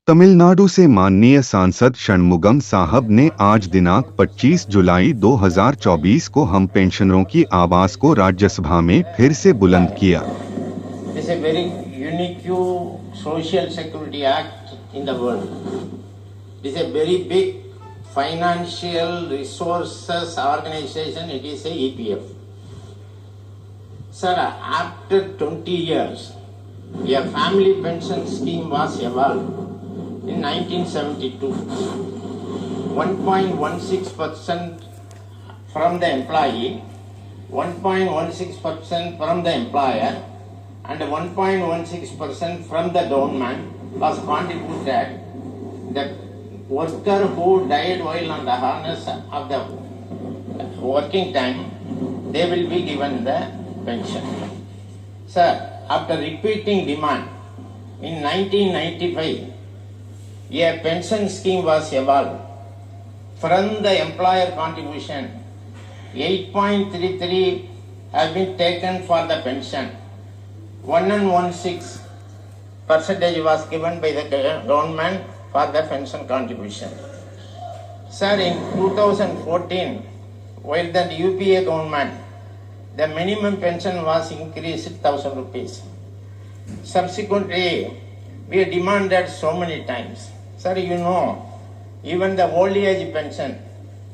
तमिलनाडु से माननीय सांसद षणमुगम साहब ने आज दिनांक 25 जुलाई 2024 को हम पेंशनरों की आवाज को राज्यसभा में फिर से बुलंद किया। This is a very unique social security act in the world. It is a very big financial resources organization. It is a EPF. Sir, after 20 years, a family pension scheme was evolved. In 1972, 1.16% from the employee, 1.16% from the employer, and 1.16% from the government was contributed. The worker who died while on the harness of the working time, they will be given the pension. Sir, after repeating demand, in 1995, a pension scheme was evolved. From the employer contribution, 8.33 has been taken for the pension. 1.16% was given by the government for the pension contribution. Sir, in 2014, while the UPA government, the minimum pension was increased 1,000 rupees. Subsequently, we demanded so many times. Sir, you know, even the old age pension,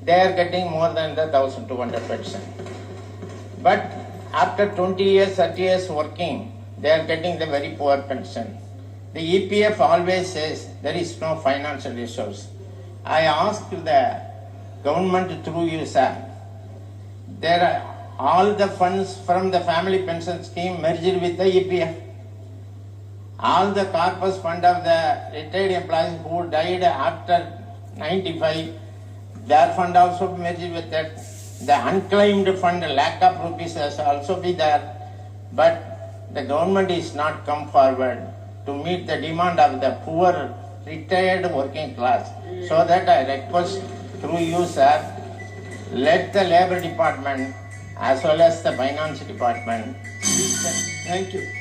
they are getting more than the 1,200 pension. But after 20 years, 30 years working, they are getting the very poor pension. The EPF always says there is no financial resource. I ask the government through you, sir, there are all the funds from the family pension scheme merged with the EPF. All the corpus fund of the retired employees who died after 95, their fund also merged with that. The unclaimed fund, lakh of rupees has also be there. But the government is not come forward to meet the demand of the poor retired working class. So that I request through you, sir, let the labor department as well as the finance department. Thank you.